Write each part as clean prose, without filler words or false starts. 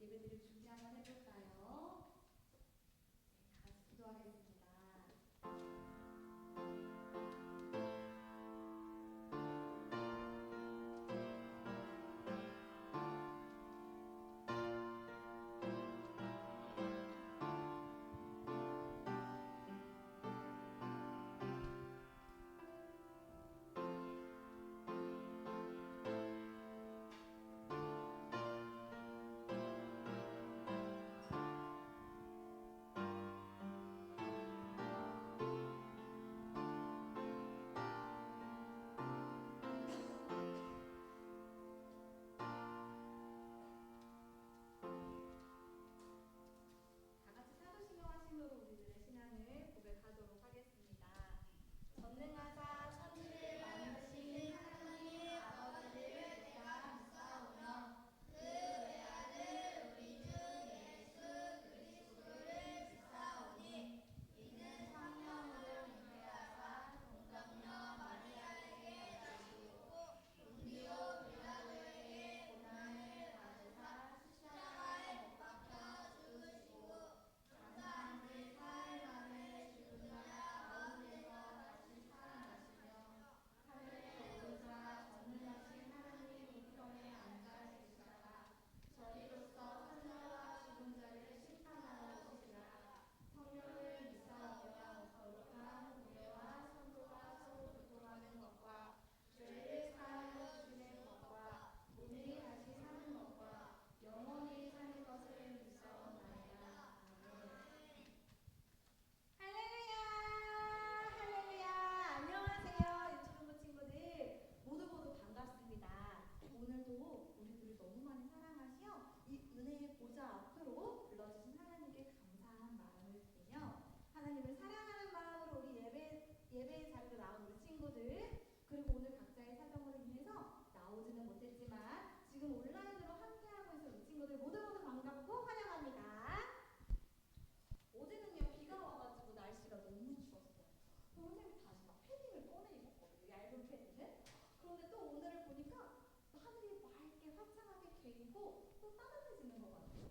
예배드릴 준비 한번 해볼까요? 다 같이 기도하겠습니다. 다 같이 사도신경 하심으로 우리들의 신앙을 고백하도록 하겠습니다. 전능하사 천지를 만드신 하나님 아버지를 내가 믿사오며 그 외아들 우리 주 예수 그리스도를 믿사오니 이는 성령으로 잉태하사 동정녀 마리아에게 나시고 본디오 빌라도에게 고난을 받으사 십자가에 못 박혀 죽으시고 장사한 지 사흘 만에 죽은 자 가운데서 다시 살아나시며 하늘에 오르사 전능하신 하나님 우편에 앉아 계시다가 저리로서 산자와 죽은 자를 심판하러 오시리라. 성령을 믿사오며 거룩한 교회와 성도가 서로 교통하는 것과 죄를 사하여 주시는 것과 몸이 다시 사는 것과 영원히 사는 것을 믿사옵나이다. 아멘. 할렐루야! 할렐루야! 안녕하세요, 유치부부 친구들. 모두 반갑습니다. 오늘도 우리들을 너무 많이 사랑하시어 이 은혜의 보좌 앞으로 불러주신 하나님께 감사한 마음을 드리며 하나님을 사랑하는 마음으로 우리 예배의 자리로 나온 우리 친구들, 그리고 오늘 각자의 사정으로 인해서 나오지는 못했지만 지금 온라인으로 함께하고 있는 우리 친구들 모두 반갑고 환영합니다. 어제는요, 비가 와가지고 날씨가 너무 추웠어요. 선생님 다시 막 패딩을 꺼내 입었거든요, 얇은 패딩을. 그런데 또 오늘을 보니까 하늘이 맑게 화창하게 개이고 또 따뜻해지는 것 같아요.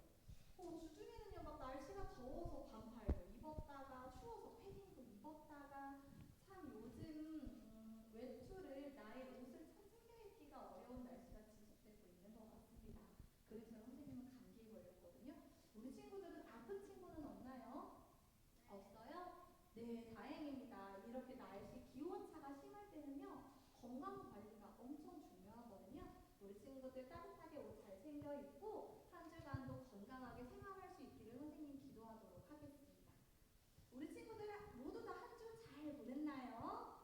주중에는요, 막 날씨가 더워서 반팔도 입었다가 추워서 패딩도 입었다가 참 요즘 외출을 나의 옷을 참 챙겨 입기가 어려운 날씨가 지속되고 있는 것 같습니다. 그래서 선생님은 감기에 걸렸거든요. 우리 친구들은 아픈 친구는 없나요? 없어요? 네, 다행입니다. 이렇게 날씨 기온차가 심할 때는요, 건강 관리가 엄청 중요하거든요. 우리 친구들 따뜻하게 옷 잘 챙겨 입고 한 주간도 건강하게 생활할 수 있기를 선생님 기도하도록 하겠습니다. 우리 친구들 모두 다 한 주 잘 보냈나요?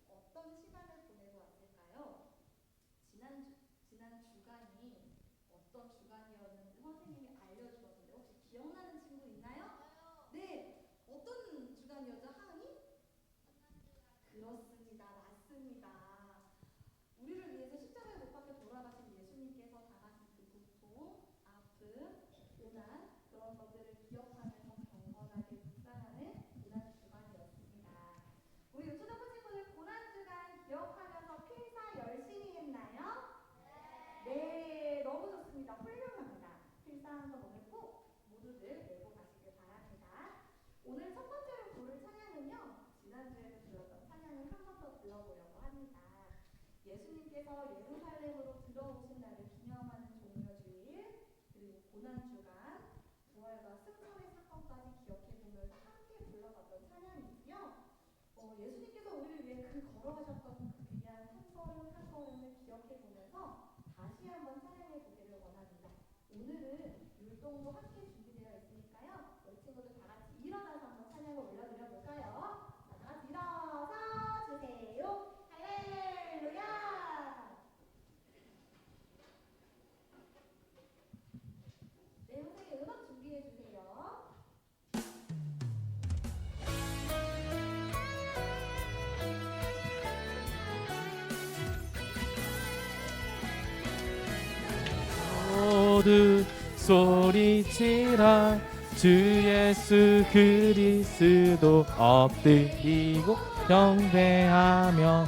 어떤 시간을 보내고 왔을까요? 지난 주간이 어떤 주간이었는지 선생님이 알려주었는데 혹시 기억나는 친구 있나요? 네, 어떤 주간이었죠, 하은이? 그렇습니다, 맞습니다. 우리를 위해서 십자가에 못 박혀 돌아가신 예수님께서 당하신 그 고통, 아픔, 고난, 그런 것들을 기억하면서 경건하게 묵상하는 고난 주간이었습니다. 우리 유초등부 친구들 고난 주간 기억하면서 필사 열심히 했나요? 네, 너무 좋습니다. 훌륭합니다. 필사한 거 오늘 꼭 모두들 외고 가시길 바랍니다. 오늘 첫 번째로 부를 찬양은요, 지난주에도 불렀던 찬양을 한 번 더 불러보려고 합니다. 예수님께서 예루살렘으로 들어오신 날을 기념하는 종려주일, 그리고 고난주간, 부활과 승천의 사건까지 기억해보면서 함께 불러봤던 찬양이고요. 예수님께서 우리를 위해 그 걸어가셨던 그 귀한 한 걸음 한 걸음을 기억해보면서 다시 한번 찬양해 보기를 원합니다. 오늘은 율동도 함께 준비되어 있으니까요, 우리 친구들 다 같이 일어나서 한번 찬양을 올려드려 볼까요? 다 같이 일어서 주세요. 할렐루야! 네, 선생님 음악 준비해 주세요. 모두 소리치라 주 예수 그리스도 엎드리고 경배하며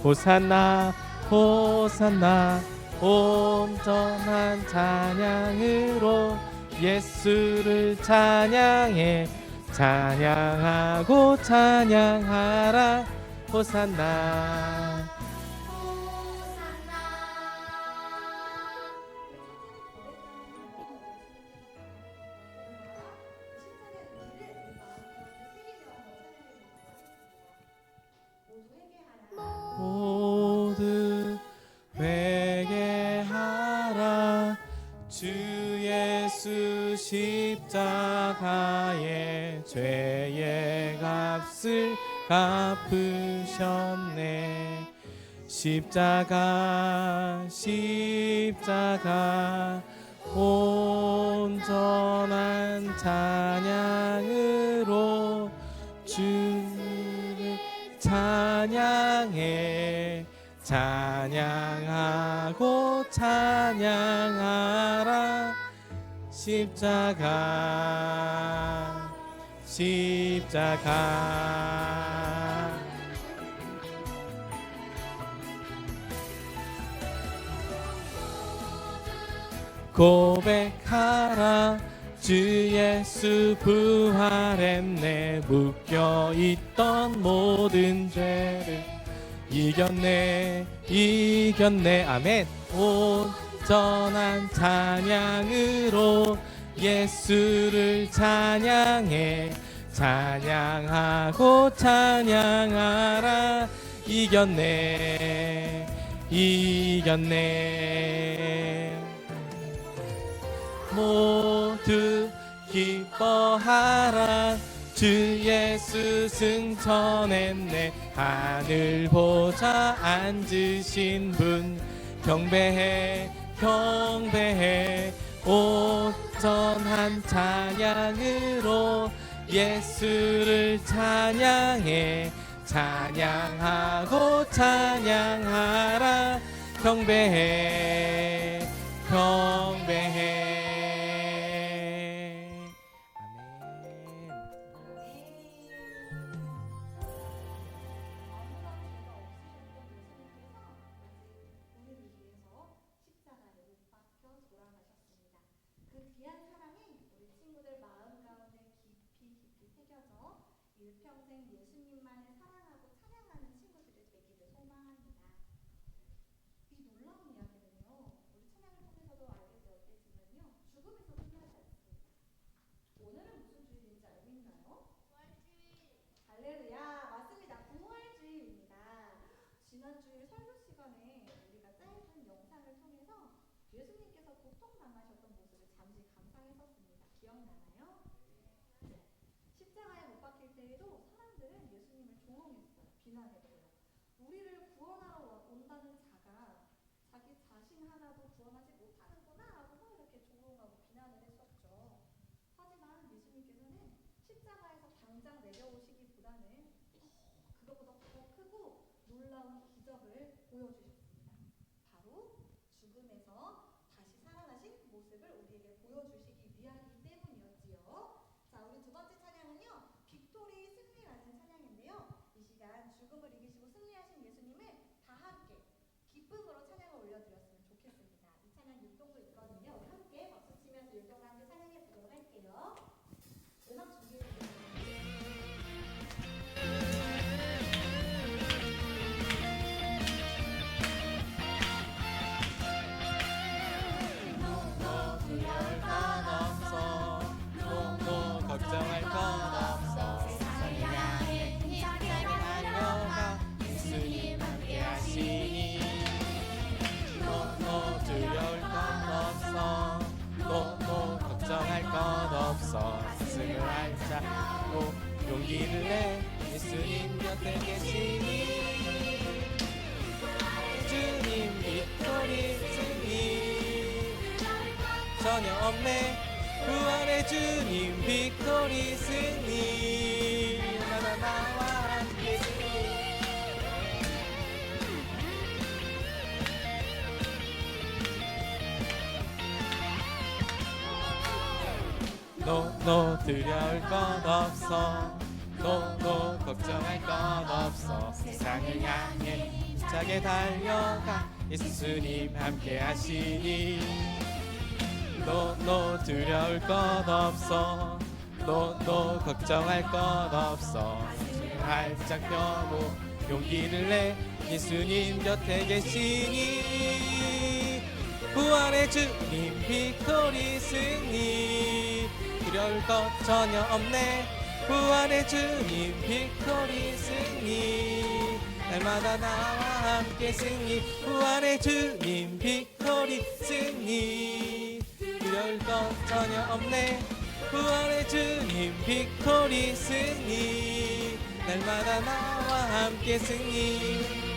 호산나 호산나 온전한 찬양으로 예수를 찬양해 찬양하고 찬양하라 호산나. 모두 회개하라. 주 예수 십자가의 죄의 값을 갚으셨네. 십자가 십자가 온전한 찬양으로 주를 찬양해 찬양하고 찬양하라. 십자가 십자가. 고백하라. 주 예수 부활했네. 묶여있던 모든 죄를 이겼네 이겼네. 아멘. 온전한 찬양으로 예수를 찬양해 찬양하고 찬양하라. 이겼네 이겼네. 모두 기뻐하라. 주 예수 승천했네. 하늘 보좌 앉으신 분 경배해 경배해. 온전한 찬양으로 예수를 찬양해 찬양하고 찬양하라. 경배해 경배해. 일평생 예수님만을 사랑하고 찬양하는 친구들이 되기를 소망합니다. 이 놀라운 이야기는요, 우리 찬양을 통해서도 알게 되었겠지만요, 죽음에서 끝나지 않습니다. 오늘은 무슨 주일인지 알고 있나요? 부활주일. 할렐루야, 맞습니다. 부활주일입니다. 지난 주일 설교 시간에 우리가 짧은 영상을 통해서 예수님께서 고통당하셨던 모습을 잠시 감상했었습니다. 기억나나요? 십자가에 못 박힐 때에도 사람들은 예수님을 조롱했어요. 비난했고요. 우리를 구원하러 온다는 자가 자기 자신 하나도 구원하지 못하는구나 라고 막 이렇게 조롱하고 비난을 했었죠. 하지만 예수님께서는 십자가에서 당장 내려오시기보다는 그것보다 더 크고 놀라운 기적을 보여주셨습니다. 바로 죽음에서 다시 살아나신 모습을 우리에게 보여주시기 위함이기 때문이었지요. 자, 우리 두 번째 찬양은요, 빅토리 승리라는 찬양인데요. 이 시간 죽음을 이기시고 승리하신 예수님을 다 함께 기쁨으로 찬양을 올려드렸으면 좋겠습니다. 이 찬양 율동도 있거든요. 우리 함께 박수 치면서 율동과 함께 찬양해 보도록 할게요. 음악 준비해 주세요. 걱정할 것 없어. 세상을 향해 힘차게 달려가 예수님 함께 하시니. 너무 두려울 것 없어. 너무 걱정할 것 없어. 스승을 알자고 용기를 내. 예수님 곁에 계시니. 주님 빅토리 승리 전혀 없네. 부활의 주님 빅토리 승리. 나와 함께 너 두려울 것 없어. 너 걱정할 것 없어. 세상을 향해 힘차게 달려가 예수님 함께 하시니 너 두려울 것 없어 너 걱정할 것 없어 활짝 펴고 용기를 내 예수님 곁에 계시니 부활의 주님 빅토리 승리 두려울 것 전혀 없네 부활의 주님 빅토리 승리 날마다 나와 함께 승리 부활의 주님 빅토리 승리 두려울 것 전혀 없네 부활의 주님 빅토리 승리 날마다 나와 함께 승리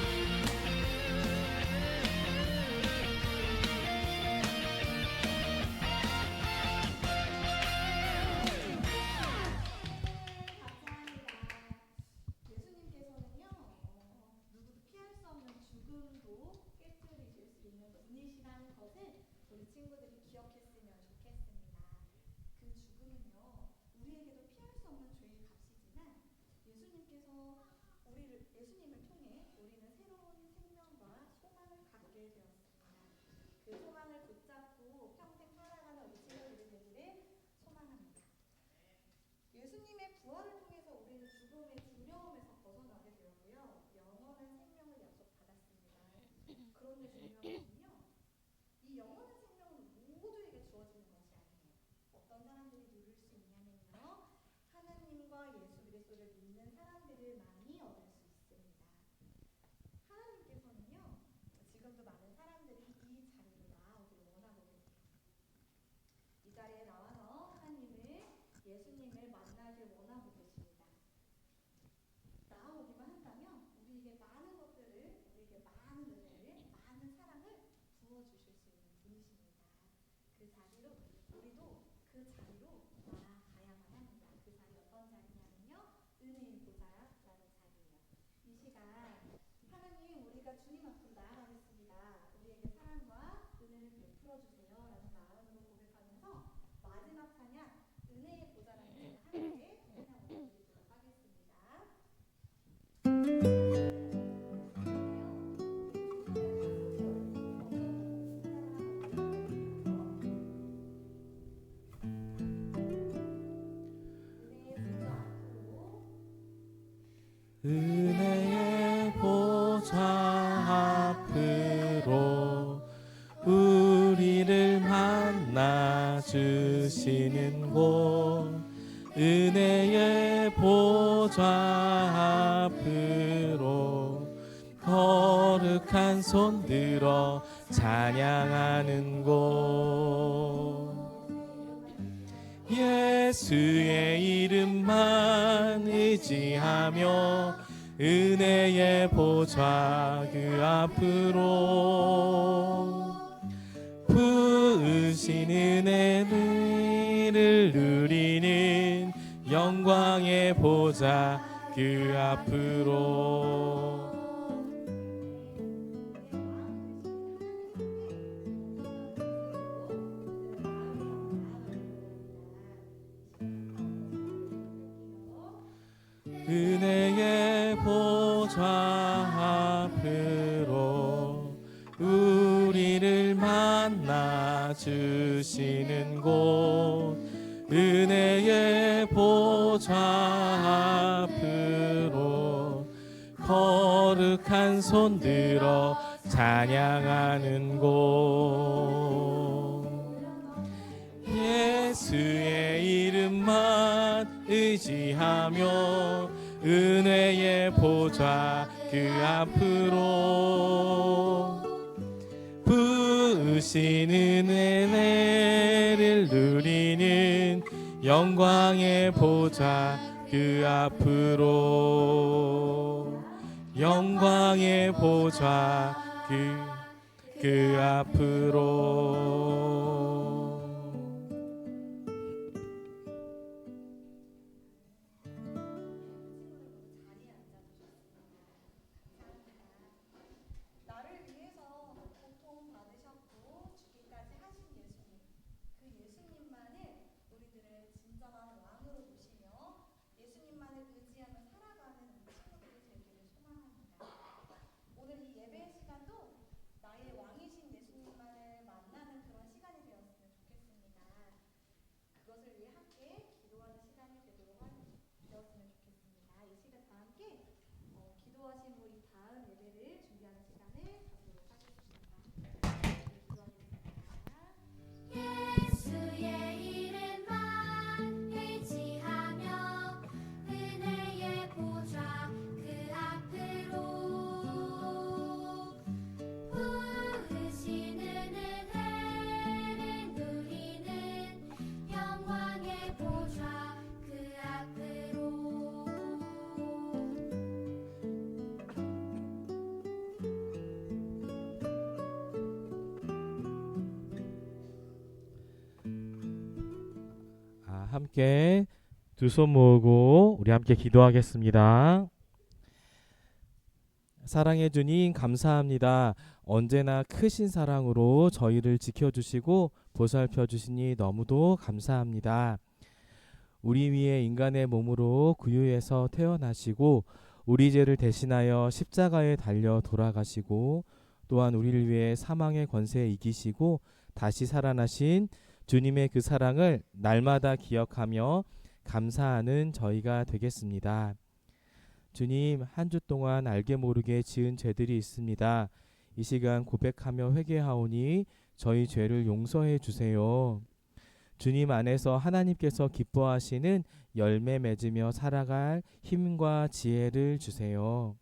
예수님께서는요, 누구도 피할 수 없는 죽음도 깨뜨리실 수 있는 분이시라는 것을 우리 친구들이 기억했으면 좋겠습니다. 그 죽음은요, 우리에게도 피할 수 없는 죄의 값이지만 예수님을 통해 우리는 새로운 생명과 소망을 갖게 되었습니다. 그 소망을 붙잡고 평생 살아가는 우리 친구들이 되기를 소망합니다. 예수님의 부활을 통해서 우리는 죽음의 두려움에서 벗어나게 되었고요. 영원한 생명을 약속받았습니다. 그런데 중요한 것은요. 이 영원한 생명은 모두에게 주어지는 것이 아니에요. 어떤 사람들이 누릴 수 있냐면요. 하나님과 예수 그리스도를 믿는 사람들만이 얻을 수 있습니다. 하나님께서는요. 지금도 많은 사람들이 이 자리로 나아오길 원하고 계세요. 이 자리에 나와서 예수님을 만나길 원하고 계십니다. 나아오기만 한다면 우리에게 많은 것들을, 우리에게 많은 은혜를, 많은 사랑을 부어주실 수 있는 분이십니다. 우리도 그 자리로 나아가야만 합니다. 그 자리 어떤 자리냐면요. 은혜의 보좌라는 자리예요. 이 시간 하나님 우리가 주님 앞으로 나아가겠습니다. 우리에게 사랑과 은혜를 베풀어 주세요. 라는 마음으로 고백하면서 마지막 찬양 은혜의 보좌라는 찬양 함께 찬양 올려드리도록 하겠습니다. 은혜의 보좌 앞으로 우리를 만나 주시는 곳 은혜의 보좌 앞으로 거룩한 손 들어 찬양하는 곳 예수의 이름만 의지하며 은혜의 보좌 그 앞으로 부으신 은혜를 누리는 영광의 보좌 그 앞으로 은혜의 보좌 앞으로 우리를 만나 주시는 곳 은혜의 보좌 앞으로 거룩한 손 들어 찬양하는 곳 예수의 이름만 의지하며 은혜의 보좌 그 앞으로 부으신 은혜를 누리는 영광의 보좌 그 앞으로 영광의 보좌 그 앞으로 오늘 이 예배 시간도 나의 기도하신 우리 다음 예배를 준비하는 시간을 갖도록 하겠습니다. 기도하겠습니다. 예수의 이름만 의지하며 은혜의 보좌 그 앞으로 부으시는 은혜를 누리는 영광의 보좌 그 앞으로. 함께 두 손 모으고 우리 함께 기도하겠습니다. 사랑해 주님 감사합니다. 언제나 크신 사랑으로 저희를 지켜주시고 보살펴 주시니 너무도 감사합니다. 우리 위에 인간의 몸으로 구유에서 태어나시고 우리 죄를 대신하여 십자가에 달려 돌아가시고 또한 우리를 위해 사망의 권세에 이기시고 다시 살아나신 주님의 그 사랑을 날마다 기억하며 감사하는 저희가 되겠습니다. 주님, 한 주 동안 알게 모르게 지은 죄들이 있습니다. 이 시간 고백하며 회개하오니 저희 죄를 용서해 주세요. 주님 안에서 하나님께서 기뻐하시는 열매 맺으며 살아갈 힘과 지혜를 주세요.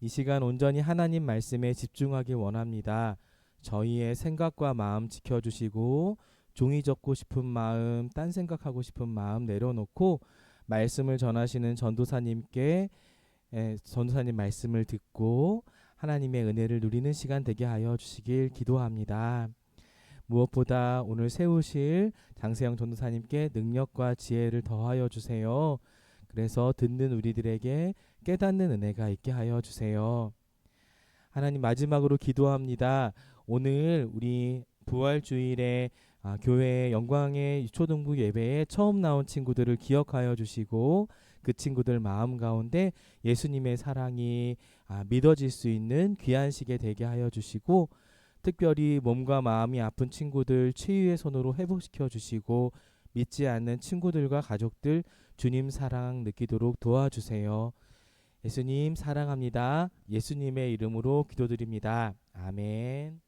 이 시간 온전히 하나님 말씀에 집중하기 원합니다. 저희의 생각과 마음 지켜주시고 종이 접고 싶은 마음, 딴 생각하고 싶은 마음 내려놓고 말씀을 전하시는 전도사님 말씀을 듣고 하나님의 은혜를 누리는 시간 되게 하여 주시길 기도합니다. 무엇보다 오늘 세우실 장세영 전도사님께 능력과 지혜를 더하여 주세요. 그래서 듣는 우리들에게 깨닫는 은혜가 있게 하여 주세요. 하나님, 마지막으로 기도합니다. 오늘 우리 부활주일에 교회 영광의 초등부 예배에 처음 나온 친구들을 기억하여 주시고 그 친구들 마음 가운데 예수님의 사랑이 믿어질 수 있는 귀한 시계 되게 하여 주시고 특별히 몸과 마음이 아픈 친구들 치유의 손으로 회복시켜 주시고 믿지 않는 친구들과 가족들 주님 사랑 느끼도록 도와주세요. 예수님 사랑합니다. 예수님의 이름으로 기도드립니다. 아멘.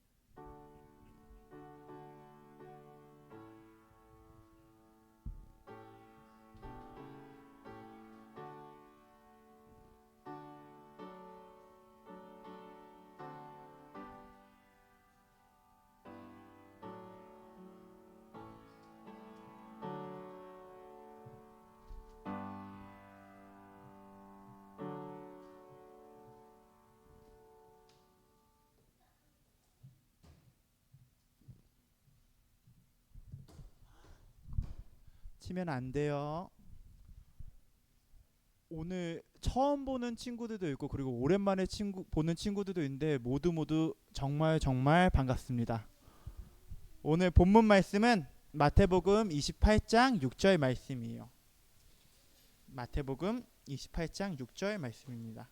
치면 안 돼요. 오늘 처음 보는 친구들도 있고 그리고 오랜만에 보는 친구들도 있는데 모두 정말 반갑습니다. 오늘 본문 말씀은 마태복음 28장 6절 말씀이에요. 마태복음 28장 6절 말씀입니다.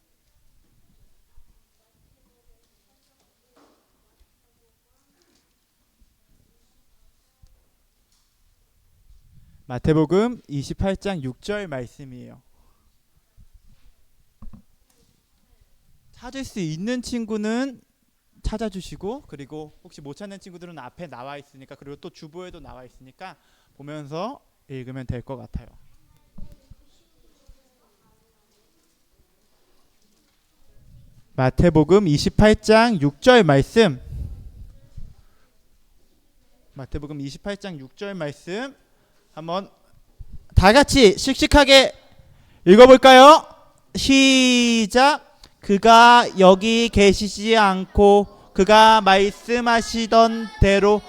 마태복음 28장 6절 말씀이에요. 찾을 수 있는 친구는 찾아주시고 그리고 혹시 못 찾는 친구들은 앞에 나와 있으니까 그리고 또 주보에도 나와 있으니까 보면서 읽으면 될 것 같아요. 마태복음 28장 6절 말씀. 마태복음 28장 6절 말씀 한번 다 같이 씩씩하게 읽어볼까요? 시작. 그가 여기 계시지 않고 그가 말씀하시던 대로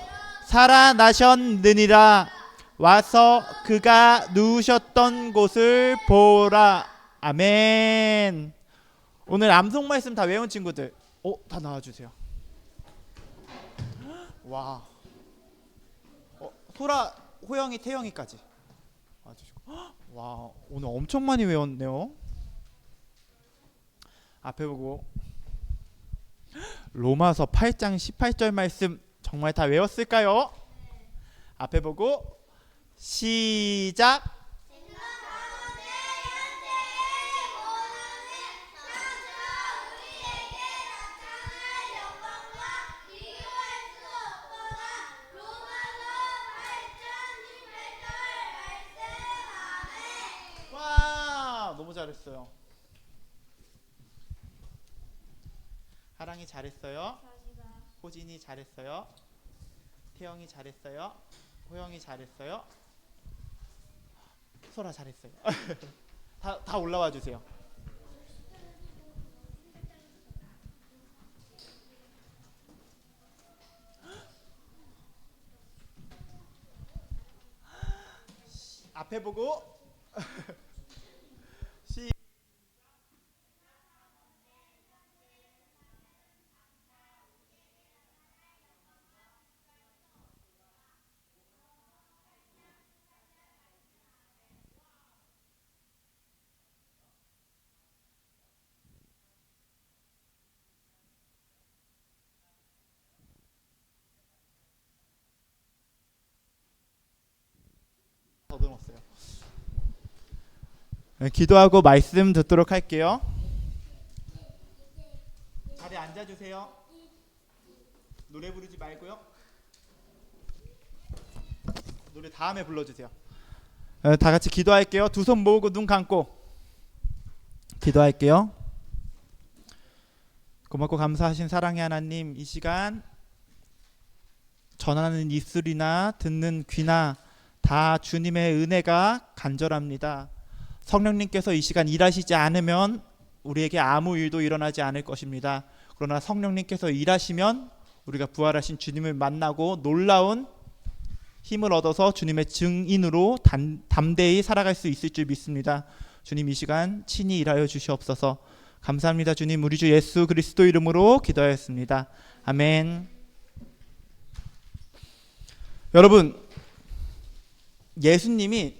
살아나셨느니라. 와서 그가 누우셨던 곳을 보라. 아멘. 오늘 암송 말씀 다 외운 친구들 다 나와주세요. 와. 소라, 호영이, 태영이까지 와주시고. 와, 오늘 엄청 많이 외웠네요. 앞에 보고 로마서 8장 18절 말씀 정말 다 외웠을까요? 앞에 보고 시작. 잘하셨어요. 하랑이 잘했어요. 호진이 잘했어요. 태영이 잘했어요. 호영이 잘했어요. 소라 잘했어요. 다 올라와 주세요. 앞에 보고 더듬었어요. 네, 기도하고 말씀 듣도록 할게요. 자리에 앉아주세요. 노래 부르지 말고요. 노래 다음에 불러주세요. 다 같이 기도할게요. 두 손 모으고 눈 감고 기도할게요. 고맙고 감사하신 사랑의 하나님, 이 시간 전하는 입술이나 듣는 귀나 다 주님의 은혜가 간절합니다. 성령님께서 이 시간 일하시지 않으면 우리에게 아무 일도 일어나지 않을 것입니다. 그러나 성령님께서 일하시면 우리가 부활하신 주님을 만나고 놀라운 힘을 얻어서 주님의 증인으로 담대히 살아갈 수 있을 줄 믿습니다. 주님, 이 시간 친히 일하여 주시옵소서. 감사합니다. 주님, 우리 주 예수 그리스도 이름으로 기도하였습니다. 아멘. 여러분, 예수님이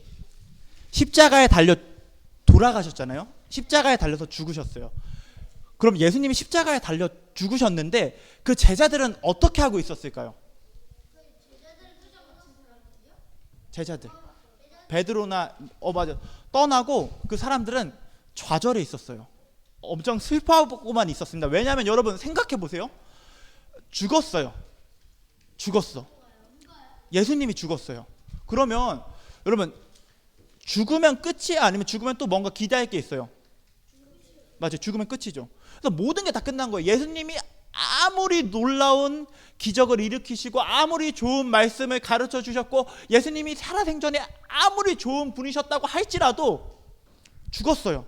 십자가에 달려 돌아가셨잖아요. 십자가에 달려서 죽으셨어요. 그럼 예수님이 십자가에 달려 죽으셨는데 그 제자들은 어떻게 하고 있었을까요? 제자들 베드로나 맞아 떠나고 그 사람들은 좌절해 있었어요. 엄청 슬퍼하고만 있었습니다. 왜냐하면 여러분 생각해 보세요. 죽었어. 예수님이 죽었어요. 그러면 여러분 죽으면 끝이 아니면 죽으면 또 뭔가 기대할 게 있어요. 맞아요. 죽으면 끝이죠. 그래서 모든 게 다 끝난 거예요. 예수님이 아무리 놀라운 기적을 일으키시고 아무리 좋은 말씀을 가르쳐 주셨고 예수님이 살아생전에 아무리 좋은 분이셨다고 할지라도 죽었어요.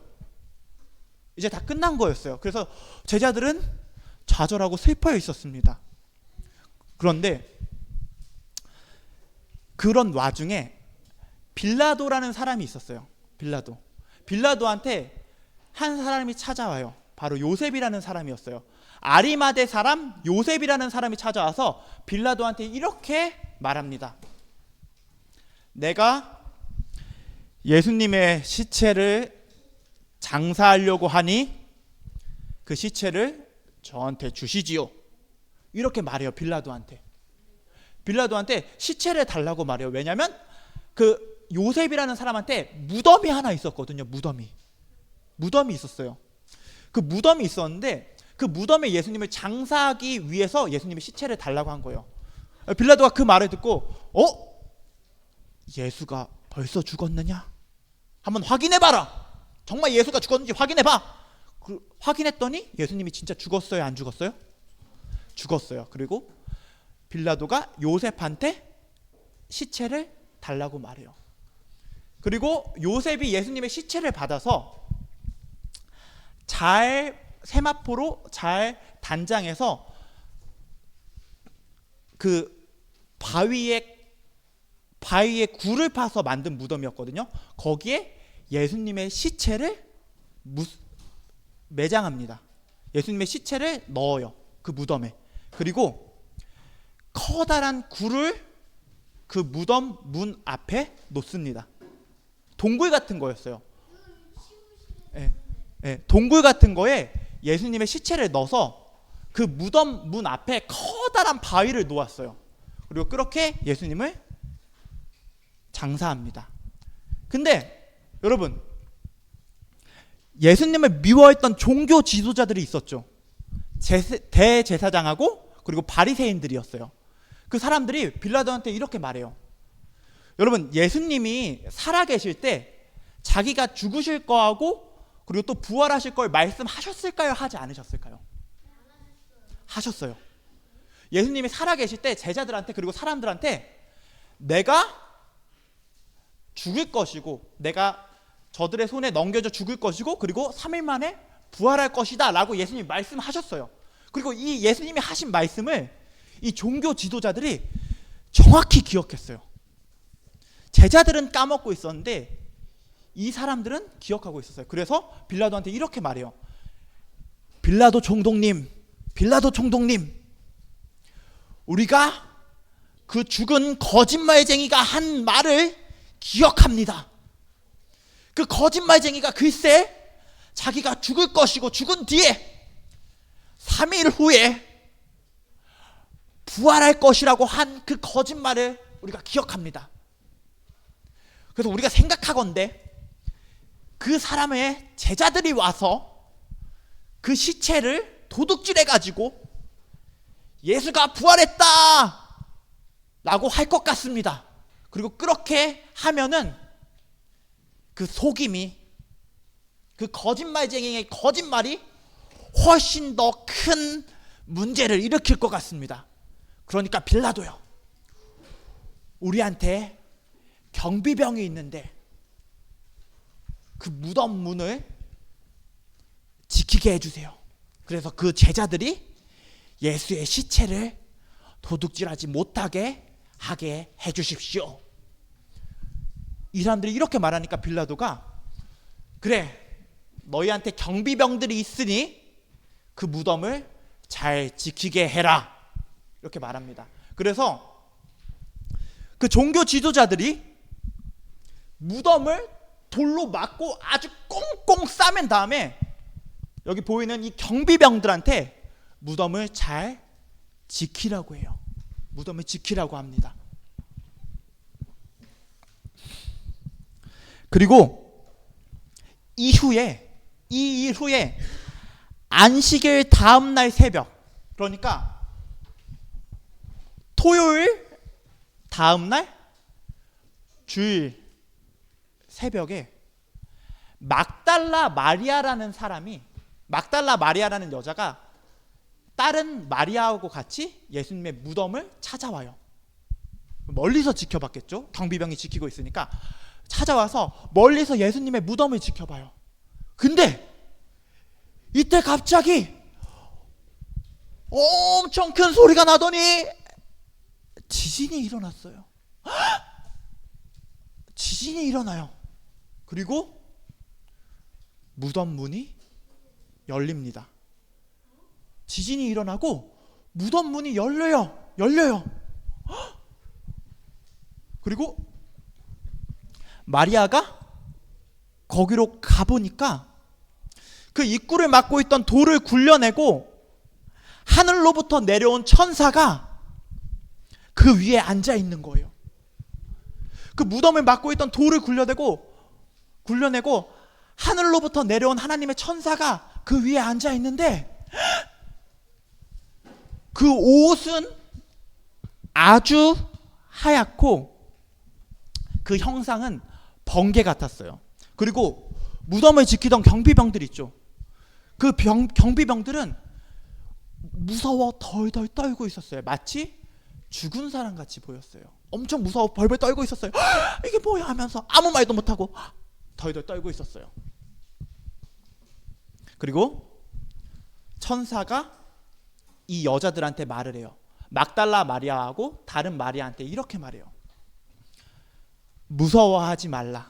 이제 다 끝난 거였어요. 그래서 제자들은 좌절하고 슬퍼해 있었습니다. 그런데 그런 와중에 빌라도라는 사람이 있었어요. 빌라도한테 한 사람이 찾아와요. 바로 요셉이라는 사람이었어요. 아리마대 사람 요셉이라는 사람이 찾아와서 빌라도한테 이렇게 말합니다. 내가 예수님의 시체를 장사하려고 하니 그 시체를 저한테 주시지요. 이렇게 말해요. 빌라도한테 시체를 달라고 말해요. 왜냐하면 그 요셉이라는 사람한테 무덤이 하나 있었거든요. 무덤이 있었어요. 그 무덤이 있었는데 그 무덤에 예수님을 장사하기 위해서 예수님의 시체를 달라고 한 거예요. 빌라도가 그 말을 듣고 예수가 벌써 죽었느냐? 한번 확인해봐라. 정말 예수가 죽었는지 확인해봐. 확인했더니 예수님이 진짜 죽었어요? 안 죽었어요? 죽었어요. 그리고 빌라도가 요셉한테 시체를 달라고 말해요. 그리고 요셉이 예수님의 시체를 받아서 세마포로 잘 단장해서 그 바위에 굴을 파서 만든 무덤이었거든요. 거기에 예수님의 시체를 매장합니다. 예수님의 시체를 넣어요. 그 무덤에. 그리고 커다란 굴을 그 무덤 문 앞에 놓습니다. 동굴 같은 거였어요. 동굴 같은 거에 예수님의 시체를 넣어서 그 무덤 문 앞에 커다란 바위를 놓았어요. 그리고 그렇게 예수님을 장사합니다. 근데 여러분, 예수님을 미워했던 종교 지도자들이 있었죠. 대제사장하고 그리고 바리새인들이었어요. 그 사람들이 빌라도한테 이렇게 말해요. 여러분, 예수님이 살아계실 때 자기가 죽으실 거하고 그리고 또 부활하실 걸 말씀하셨을까요? 하지 않으셨을까요? 하셨어요. 예수님이 살아계실 때 제자들한테 그리고 사람들한테 내가 죽을 것이고 내가 저들의 손에 넘겨져 죽을 것이고 그리고 3일 만에 부활할 것이다 라고 예수님이 말씀하셨어요. 그리고 이 예수님이 하신 말씀을 이 종교 지도자들이 정확히 기억했어요. 제자들은 까먹고 있었는데 이 사람들은 기억하고 있었어요. 그래서 빌라도한테 이렇게 말해요. 빌라도 총독님, 우리가 그 죽은 거짓말쟁이가 한 말을 기억합니다. 그 거짓말쟁이가 글쎄 자기가 죽을 것이고 죽은 뒤에 3일 후에 부활할 것이라고 한 그 거짓말을 우리가 기억합니다. 그래서 우리가 생각하건대 그 사람의 제자들이 와서 그 시체를 도둑질해 가지고 예수가 부활했다 라고 할 것 같습니다. 그리고 그렇게 하면은 그 속임이 그 거짓말쟁이의 거짓말이 훨씬 더 큰 문제를 일으킬 것 같습니다. 그러니까 빌라도요, 우리한테 경비병이 있는데 그 무덤 문을 지키게 해주세요. 그래서 그 제자들이 예수의 시체를 도둑질하지 못하게 하게 해주십시오. 이 사람들이 이렇게 말하니까 빌라도가 그래, 너희한테 경비병들이 있으니 그 무덤을 잘 지키게 해라 이렇게 말합니다. 그래서 그 종교 지도자들이 무덤을 돌로 막고 아주 꽁꽁 싸맨 다음에 여기 보이는 이 경비병들한테 무덤을 잘 지키라고 해요. 무덤을 지키라고 합니다. 그리고 이 일 후에 안식일 다음 날 새벽, 그러니까 토요일 다음 날 주일 새벽에 막달라 마리아라는 여자가 다른 마리아하고 같이 예수님의 무덤을 찾아와요. 멀리서 지켜봤겠죠. 경비병이 지키고 있으니까 찾아와서 멀리서 예수님의 무덤을 지켜봐요. 근데 이때 갑자기 엄청 큰 소리가 나더니 지진이 일어났어요. 지진이 일어나요. 그리고 무덤 문이 열립니다. 지진이 일어나고 무덤 문이 열려요. 그리고 마리아가 거기로 가보니까 그 입구를 막고 있던 돌을 굴려내고 하늘로부터 내려온 천사가 그 위에 앉아 있는 거예요. 그 무덤을 막고 있던 돌을 굴려내고 하늘로부터 내려온 하나님의 천사가 그 위에 앉아 있는데 그 옷은 아주 하얗고 그 형상은 번개 같았어요. 그리고 무덤을 지키던 경비병들 있죠. 그 경비병들은 무서워 덜덜 떨고 있었어요. 마치 죽은 사람 같이 보였어요. 엄청 무서워 벌벌 떨고 있었어요. 이게 뭐야 하면서 아무 말도 못하고 덜덜 떨고 있었어요. 그리고 천사가 이 여자들한테 말을 해요. 막달라 마리아하고 다른 마리아한테 이렇게 말해요. 무서워하지 말라고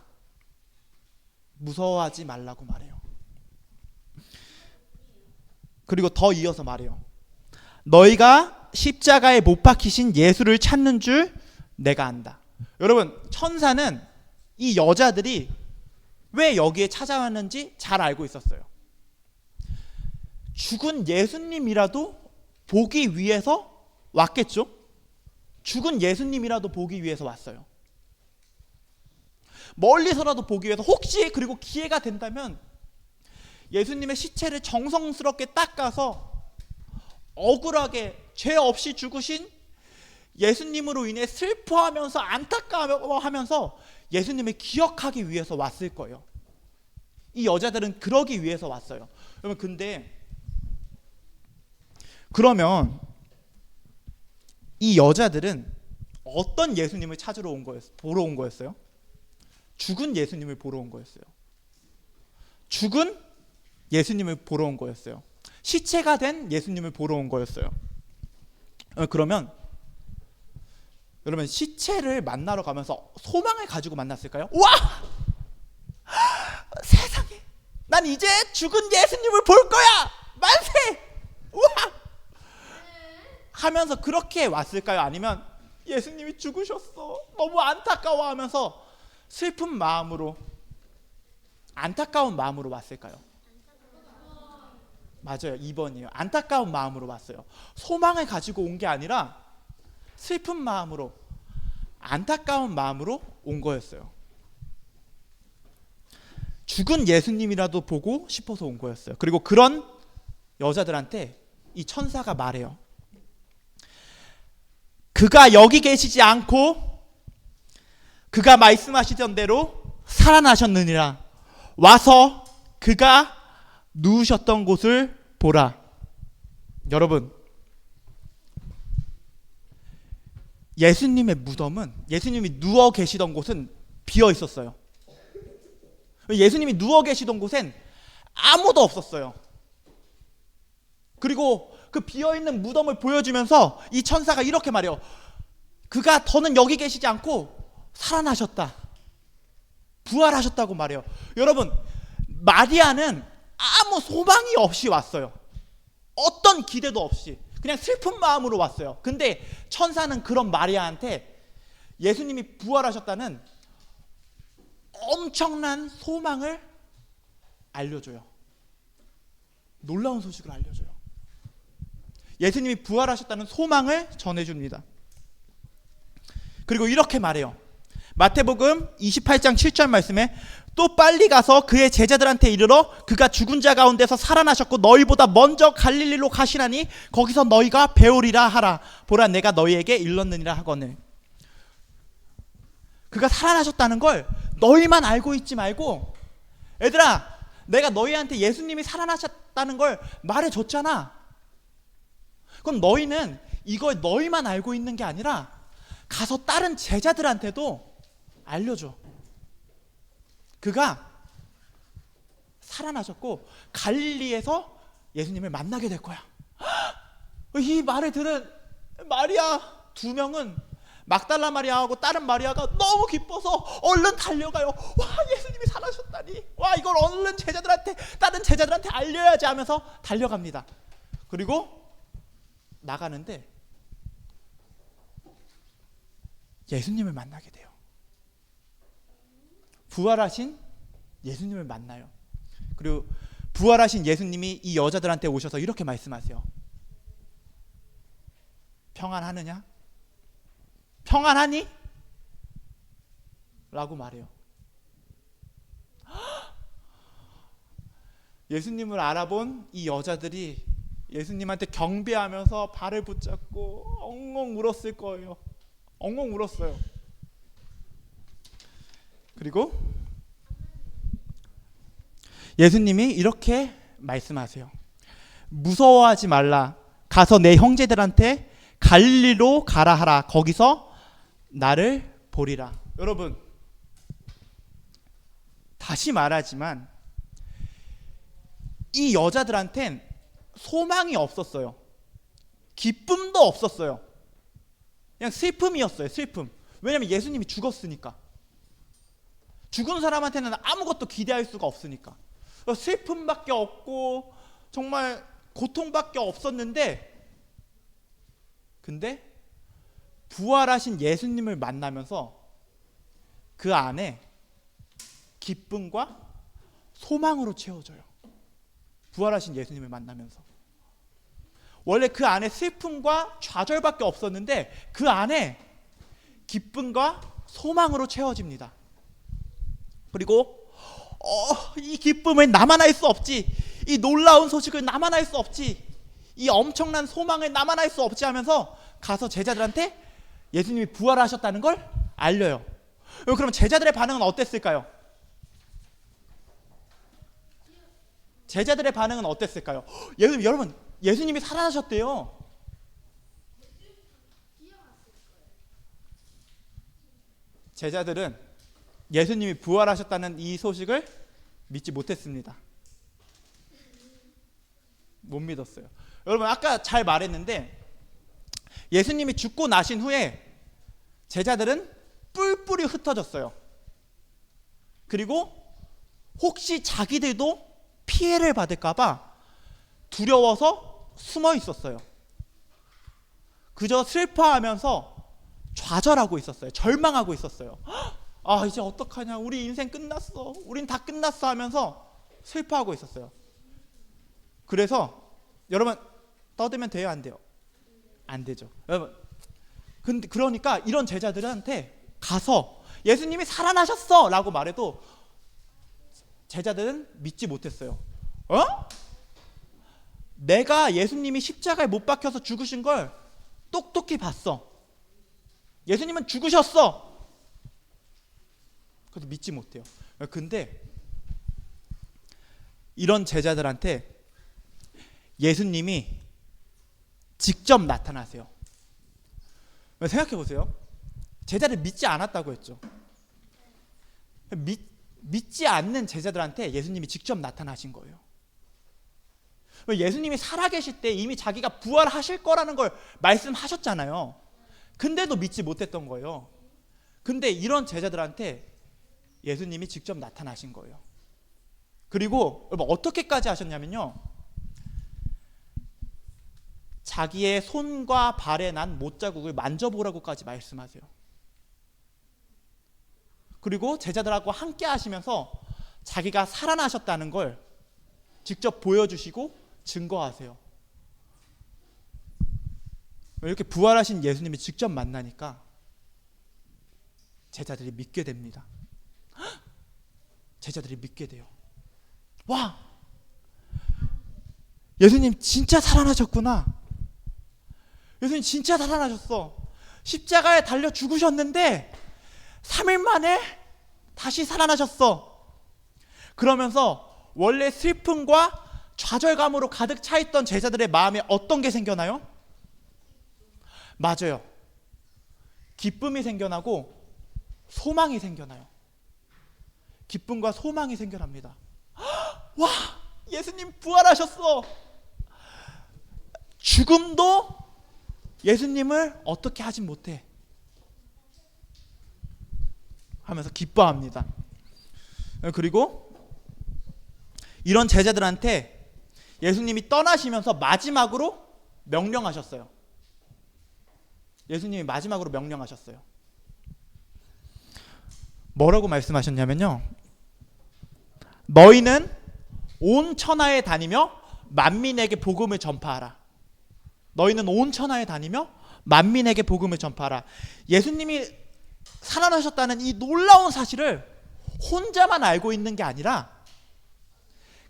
말해요. 그리고 더 이어서 말해요. 너희가 십자가에 못 박히신 예수를 찾는 줄 내가 안다. 여러분, 천사는 이 여자들이 왜 여기에 찾아왔는지 잘 알고 있었어요. 죽은 예수님이라도 보기 위해서 왔겠죠? 죽은 예수님이라도 보기 위해서 왔어요. 멀리서라도 보기 위해서, 혹시 그리고 기회가 된다면 예수님의 시체를 정성스럽게 닦아서 억울하게 죄 없이 죽으신 예수님으로 인해 슬퍼하면서 안타까워하면서 예수님을 기억하기 위해서 왔을 거예요. 이 여자들은 그러기 위해서 왔어요. 여러분 근데 그러면 이 여자들은 어떤 예수님을 찾으러 온 거였어요? 보러 온 거였어요? 죽은 예수님을 보러 온 거였어요. 죽은 예수님을 보러 온 거였어요. 시체가 된 예수님을 보러 온 거였어요. 그러면 여러분 시체를 만나러 가면서 소망을 가지고 만났을까요? 와! 세상에! 난 이제 죽은 예수님을 볼 거야! 만세! 와! 하면서 그렇게 왔을까요? 아니면 예수님이 죽으셨어. 너무 안타까워 하면서 슬픈 마음으로 안타까운 마음으로 왔을까요? 맞아요. 2번이에요. 안타까운 마음으로 왔어요. 소망을 가지고 온 게 아니라 슬픈 마음으로 안타까운 마음으로 온 거였어요. 죽은 예수님이라도 보고 싶어서 온 거였어요. 그리고 그런 여자들한테 이 천사가 말해요. 그가 여기 계시지 않고 그가 말씀하시던 대로 살아나셨느니라. 와서 그가 누우셨던 곳을 보라. 여러분, 예수님의 무덤은, 예수님이 누워 계시던 곳은 비어 있었어요. 예수님이 누워 계시던 곳엔 아무도 없었어요. 그리고 그 비어있는 무덤을 보여주면서 이 천사가 이렇게 말해요. 그가 더는 여기 계시지 않고 살아나셨다. 부활하셨다고 말해요. 여러분, 마리아는 아무 소망이 없이 왔어요. 어떤 기대도 없이 그냥 슬픈 마음으로 왔어요. 근데 천사는 그런 마리아한테 예수님이 부활하셨다는 엄청난 소망을 알려줘요. 놀라운 소식을 알려줘요. 예수님이 부활하셨다는 소망을 전해줍니다. 그리고 이렇게 말해요. 마태복음 28장 7절 말씀에 또 빨리 가서 그의 제자들한테 이르러 그가 죽은 자 가운데서 살아나셨고 너희보다 먼저 갈릴리로 가시나니 거기서 너희가 배우리라 하라. 보라 내가 너희에게 일렀느니라 하거늘. 그가 살아나셨다는 걸 너희만 알고 있지 말고, 얘들아 내가 너희한테 예수님이 살아나셨다는 걸 말해줬잖아. 그럼 너희는 이걸 너희만 알고 있는 게 아니라 가서 다른 제자들한테도 알려줘. 그가 살아나셨고 갈릴리에서 예수님을 만나게 될 거야. 이 말을 들은 마리아 두 명은 막달라 마리아하고 다른 마리아가 너무 기뻐서 얼른 달려가요. 와, 예수님이 살아나셨다니. 와, 이걸 얼른 제자들한테, 다른 제자들한테 알려야지 하면서 달려갑니다. 그리고 나가는데 예수님을 만나게 돼요. 부활하신 예수님을 만나요. 그리고 부활하신 예수님이 이 여자들한테 오셔서 이렇게 말씀하세요. 평안하느냐? 평안하니? 라고 말해요. 예수님을 알아본 이 여자들이 예수님한테 경배하면서 발을 붙잡고 엉엉 울었을 거예요. 엉엉 울었어요. 그리고 예수님이 이렇게 말씀하세요. 무서워하지 말라. 가서 내 형제들한테 갈릴리로 가라 하라. 거기서 나를 보리라. 여러분, 다시 말하지만 이 여자들한텐 소망이 없었어요. 기쁨도 없었어요. 그냥 슬픔이었어요. 슬픔. 왜냐하면 예수님이 죽었으니까. 죽은 사람한테는 아무것도 기대할 수가 없으니까. 슬픔밖에 없고 정말 고통밖에 없었는데, 근데 부활하신 예수님을 만나면서 그 안에 기쁨과 소망으로 채워져요. 부활하신 예수님을 만나면서. 원래 그 안에 슬픔과 좌절밖에 없었는데 그 안에 기쁨과 소망으로 채워집니다. 그리고 이 기쁨을 나만 알 수 없지, 이 놀라운 소식을 나만 알 수 없지, 이 엄청난 소망을 나만 알 수 없지 하면서 가서 제자들한테 예수님이 부활하셨다는 걸 알려요. 그럼 제자들의 반응은 어땠을까요? 제자들의 반응은 어땠을까요? 여러분, 예수님이 살아나셨대요. 제자들은 예수님이 부활하셨다는 이 소식을 믿지 못했습니다. 못 믿었어요. 여러분, 아까 잘 말했는데 예수님이 죽고 나신 후에 제자들은 뿔뿔이 흩어졌어요. 그리고 혹시 자기들도 피해를 받을까봐 두려워서 숨어 있었어요. 그저 슬퍼하면서 좌절하고 있었어요. 절망하고 있었어요. 아, 이제 어떡하냐, 우리 인생 끝났어, 우린 다 끝났어 하면서 슬퍼하고 있었어요. 그래서 여러분, 떠들면 돼요, 안 돼요? 안 되죠. 여러분, 근데 그러니까 이런 제자들한테 가서 예수님이 살아나셨어 라고 말해도 제자들은 믿지 못했어요. 내가 예수님이 십자가에 못 박혀서 죽으신 걸 똑똑히 봤어. 예수님은 죽으셨어. 그래도 믿지 못해요. 근데 이런 제자들한테 예수님이 직접 나타나세요. 생각해 보세요. 제자를 믿지 않았다고 했죠. 믿지 않는 제자들한테 예수님이 직접 나타나신 거예요. 예수님이 살아계실 때 이미 자기가 부활하실 거라는 걸 말씀하셨잖아요. 근데도 믿지 못했던 거예요. 근데 이런 제자들한테 예수님이 직접 나타나신 거예요. 그리고 어떻게까지 하셨냐면요, 자기의 손과 발에 난 못자국을 만져보라고까지 말씀하세요. 그리고 제자들하고 함께 하시면서 자기가 살아나셨다는 걸 직접 보여주시고 증거하세요. 이렇게 부활하신 예수님이 직접 만나니까 제자들이 믿게 됩니다. 제자들이 믿게 돼요. 와, 예수님 진짜 살아나셨구나. 예수님 진짜 살아나셨어. 십자가에 달려 죽으셨는데 3일 만에 다시 살아나셨어. 그러면서 원래 슬픔과 좌절감으로 가득 차 있던 제자들의 마음에 어떤 게 생겨나요? 맞아요. 기쁨이 생겨나고 소망이 생겨나요. 기쁨과 소망이 생겨납니다. 와, 예수님 부활하셨어. 죽음도 예수님을 어떻게 하진 못해 하면서 기뻐합니다. 그리고 이런 제자들한테 예수님이 떠나시면서 마지막으로 명령하셨어요. 예수님이 마지막으로 명령하셨어요. 뭐라고 말씀하셨냐면요, 너희는 온 천하에 다니며 만민에게 복음을 전파하라. 너희는 온 천하에 다니며 만민에게 복음을 전파하라. 예수님이 살아나셨다는 이 놀라운 사실을 혼자만 알고 있는 게 아니라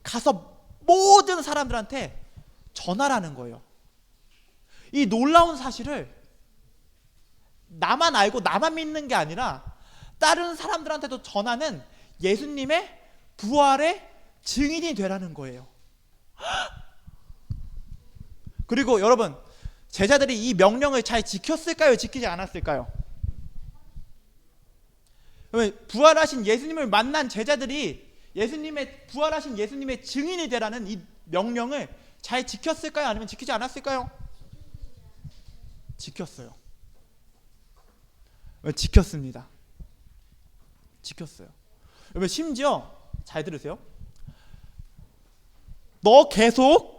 가서 모든 사람들한테 전하라는 거예요. 이 놀라운 사실을 나만 알고 나만 믿는 게 아니라 다른 사람들한테도 전하는 예수님의 부활의 증인이 되라는 거예요. 그리고 여러분, 제자들이 이 명령을 잘 지켰을까요? 지키지 않았을까요? 부활하신 예수님을 만난 제자들이 부활하신 예수님의 증인이 되라는 이 명령을 잘 지켰을까요? 아니면 지키지 않았을까요? 지켰어요. 지켰습니다. 지켰어요. 여러분, 심지어 잘 들으세요. 너 계속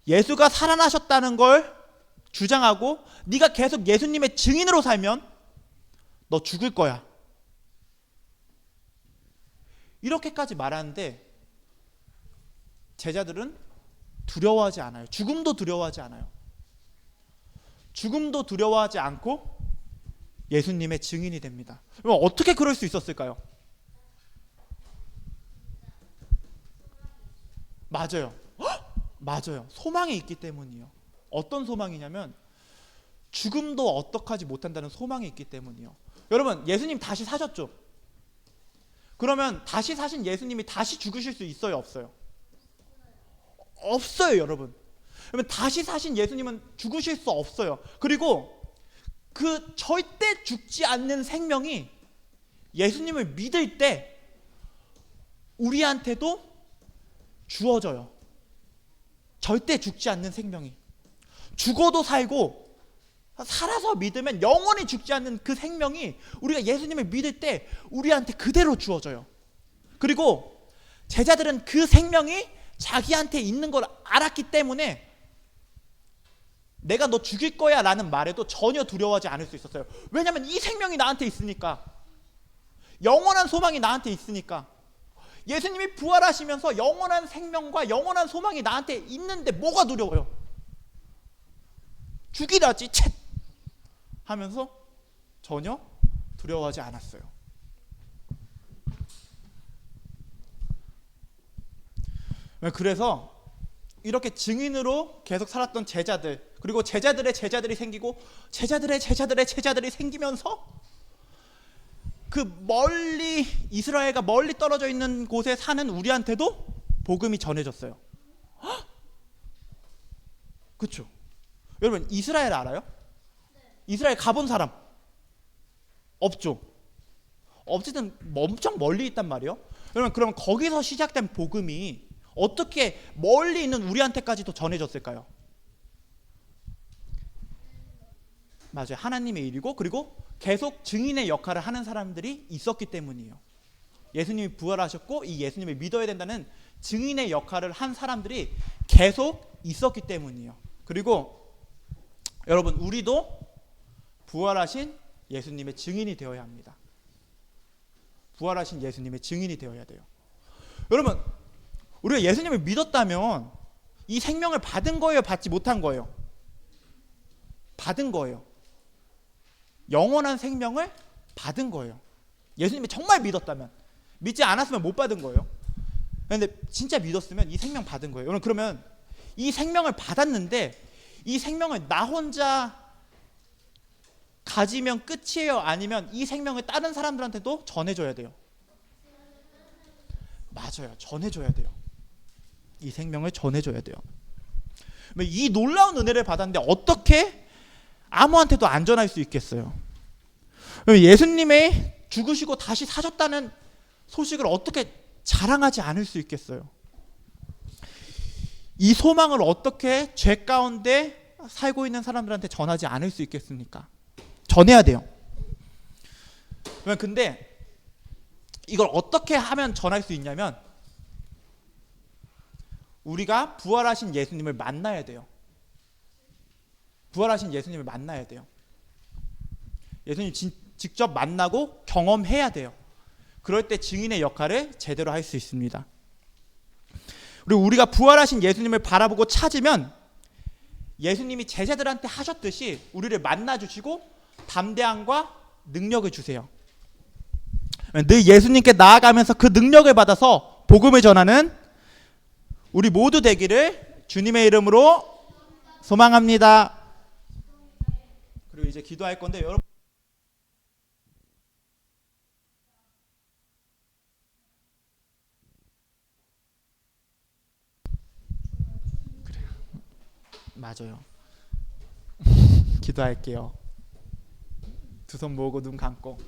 예수가 살아나셨다는 걸 주장하고 네가 계속 예수님의 증인으로 살면 너 죽을 거야. 이렇게까지 말하는데 제자들은 두려워하지 않아요. 죽음도 두려워하지 않아요. 죽음도 두려워하지 않고 예수님의 증인이 됩니다. 그럼 어떻게 그럴 수 있었을까요? 맞아요. 맞아요. 소망이 있기 때문이요. 어떤 소망이냐면 죽음도 어떡하지 못한다는 소망이 있기 때문이요. 여러분, 예수님 다시 사셨죠? 그러면 다시 사신 예수님이 다시 죽으실 수 있어요, 없어요? 없어요, 여러분. 그러면 다시 사신 예수님은 죽으실 수 없어요. 그리고 그 절대 죽지 않는 생명이 예수님을 믿을 때 우리한테도 주어져요. 절대 죽지 않는 생명이. 죽어도 살고 살아서 믿으면 영원히 죽지 않는 그 생명이 우리가 예수님을 믿을 때 우리한테 그대로 주어져요. 그리고 제자들은 그 생명이 자기한테 있는 걸 알았기 때문에 내가 너 죽일 거야 라는 말에도 전혀 두려워하지 않을 수 있었어요. 왜냐하면 이 생명이 나한테 있으니까. 영원한 소망이 나한테 있으니까. 예수님이 부활하시면서 영원한 생명과 영원한 소망이 나한테 있는데 뭐가 두려워요? 죽이라지 쳇 하면서 전혀 두려워하지 않았어요. 그래서 이렇게 증인으로 계속 살았던 제자들, 그리고 제자들의 제자들이 생기고 제자들의 제자들의 제자들이 생기면서 그 멀리 이스라엘과 멀리 떨어져 있는 곳에 사는 우리한테도 복음이 전해졌어요. 그렇죠? 여러분 이스라엘 알아요? 이스라엘 가본 사람 없죠? 어쨌든 엄청 멀리 있단 말이에요. 여러분 그럼 거기서 시작된 복음이 어떻게 멀리 있는 우리한테까지도 전해졌을까요? 맞아요. 하나님의 일이고 그리고 계속 증인의 역할을 하는 사람들이 있었기 때문이에요. 예수님이 부활하셨고 이 예수님을 믿어야 된다는 증인의 역할을 한 사람들이 계속 있었기 때문이에요. 그리고 여러분 우리도 부활하신 예수님의 증인이 되어야 합니다. 부활하신 예수님의 증인이 되어야 돼요. 여러분 우리가 예수님을 믿었다면 이 생명을 받은 거예요? 받지 못한 거예요? 받은 거예요. 영원한 생명을 받은 거예요. 예수님이 정말 믿었다면. 믿지 않았으면 못 받은 거예요. 그런데 진짜 믿었으면 이 생명 받은 거예요. 여러분 그러면 이 생명을 받았는데 이 생명을 나 혼자 가지면 끝이에요? 아니면 이 생명을 다른 사람들한테도 전해줘야 돼요? 맞아요. 전해줘야 돼요. 이 생명을 전해줘야 돼요. 이 놀라운 은혜를 받았는데 어떻게 아무한테도 안 전할 수 있겠어요? 예수님의 죽으시고 다시 사셨다는 소식을 어떻게 자랑하지 않을 수 있겠어요? 이 소망을 어떻게 죄 가운데 살고 있는 사람들한테 전하지 않을 수 있겠습니까? 전해야 돼요. 근데 이걸 어떻게 하면 전할 수 있냐면 우리가 부활하신 예수님을 만나야 돼요. 부활하신 예수님을 만나야 돼요. 예수님 직접 만나고 경험해야 돼요. 그럴 때 증인의 역할을 제대로 할 수 있습니다. 그리고 우리가 부활하신 예수님을 바라보고 찾으면 예수님이 제자들한테 하셨듯이 우리를 만나주시고 담대함과 능력을 주세요. 늘 예수님께 나아가면서 그 능력을 받아서 복음을 전하는 우리 모두 되기를 주님의 이름으로 소망합니다. 그리고 이제 기도할 건데 여러분 그래요. 맞아요. 기도할게요. 두 손 모으고 눈 감고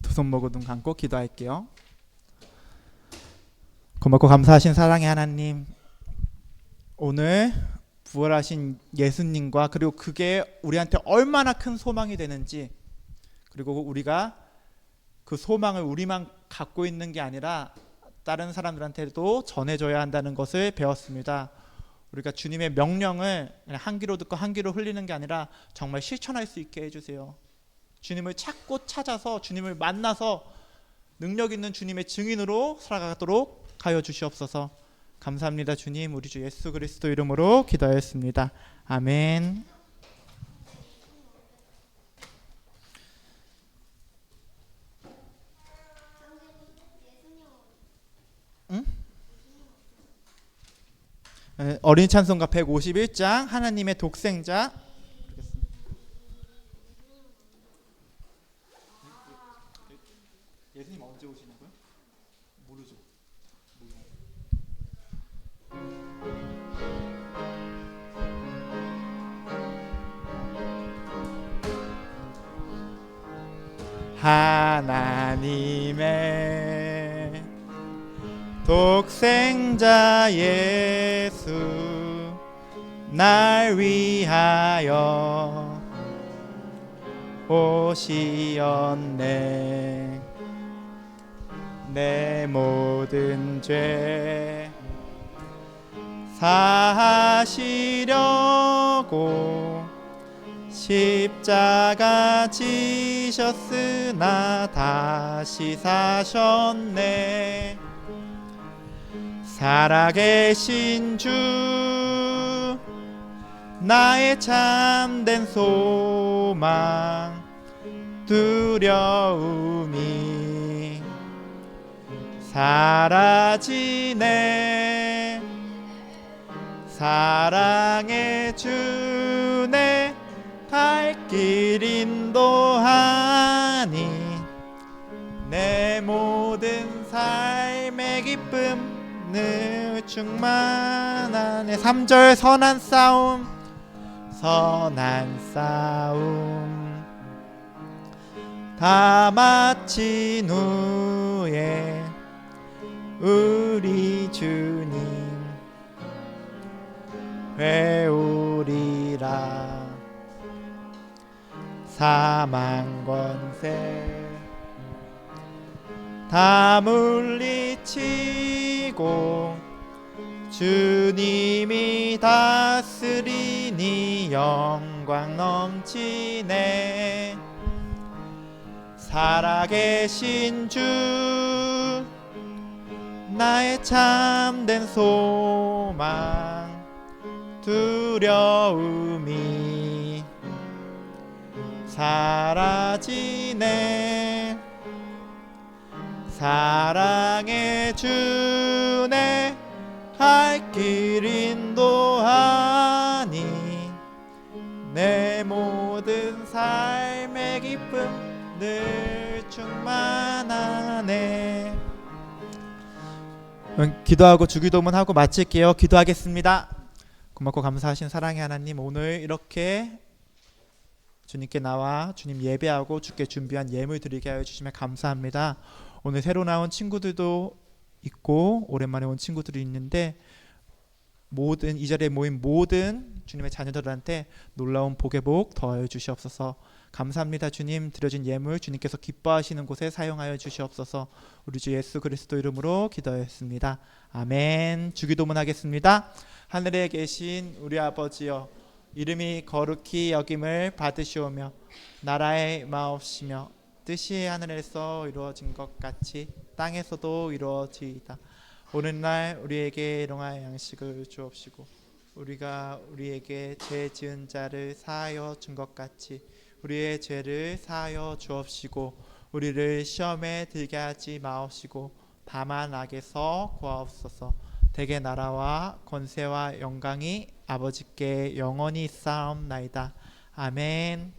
두 손 모으고 눈 감고 기도할게요. 고맙고 감사하신 사랑의 하나님, 오늘 부활하신 예수님과 그리고 그게 우리한테 얼마나 큰 소망이 되는지, 그리고 우리가 그 소망을 우리만 갖고 있는 게 아니라 다른 사람들한테도 전해줘야 한다는 것을 배웠습니다. 우리가 주님의 명령을 한 귀로 듣고 한 귀로 흘리는 게 아니라 정말 실천할 수 있게 해주세요. 주님을 찾고 찾아서 주님을 만나서 능력 있는 주님의 증인으로 살아가도록 하여 주시옵소서. 감사합니다. 주님, 우리 주 예수 그리스도 이름으로 기도하였습니다. 아멘. 응? 어린이 찬송가 151장 하나님의 독생자 하나님의 독생자 예수 날 위하여 오시었네. 내 모든 죄 사하시려고 십자가 지셨으나 다시 사셨네. 살아계신 주 나의 참된 소망 두려움이 사라지네. 사랑의 주네 갈 길 인도하니 내 모든 삶의 기쁨 늘 충만하네. 3절 선한 싸움 다 마친 후에 우리 주님 회오리라. 사망 권세 다 물리치고 주님이 다스리니 영광 넘치네. 살아계신 주 나의 참된 소망 두려움이 사라지네. 사랑의 주네 갈 길 인도하니 내 모든 삶의 기쁨 늘 충만하네. 기도하고 주기도문 하고 마칠게요. 기도하겠습니다. 고맙고 감사하신 사랑의 하나님, 오늘 이렇게 주님께 나와 주님 예배하고 주께 준비한 예물 드리게 하여 주시면 감사합니다. 오늘 새로 나온 친구들도 있고 오랜만에 온 친구들이 있는데 모든 이 자리에 모인 모든 주님의 자녀들한테 놀라운 복의 복 더하여 주시옵소서. 감사합니다. 주님, 드려진 예물 주님께서 기뻐하시는 곳에 사용하여 주시옵소서. 우리 주 예수 그리스도 이름으로 기도했습니다. 아멘. 주기도문 하겠습니다. 하늘에 계신 우리 아버지여, 이름이 거룩히 여김을 받으시오며 나라의 마옵시며 뜻이 하늘에서 이루어진 것 같이 땅에서도 이루어지이다. 오늘날 우리에게 일용할 양식을 주옵시고 우리가 우리에게 죄 지은 자를 사하여 준 것 같이 우리의 죄를 사하여 주옵시고 우리를 시험에 들게 하지 마옵시고 다만 악에서 구하옵소서. 대개 나라와 권세와 영광이 아버지께 영원히 있사옵나이다. 아멘.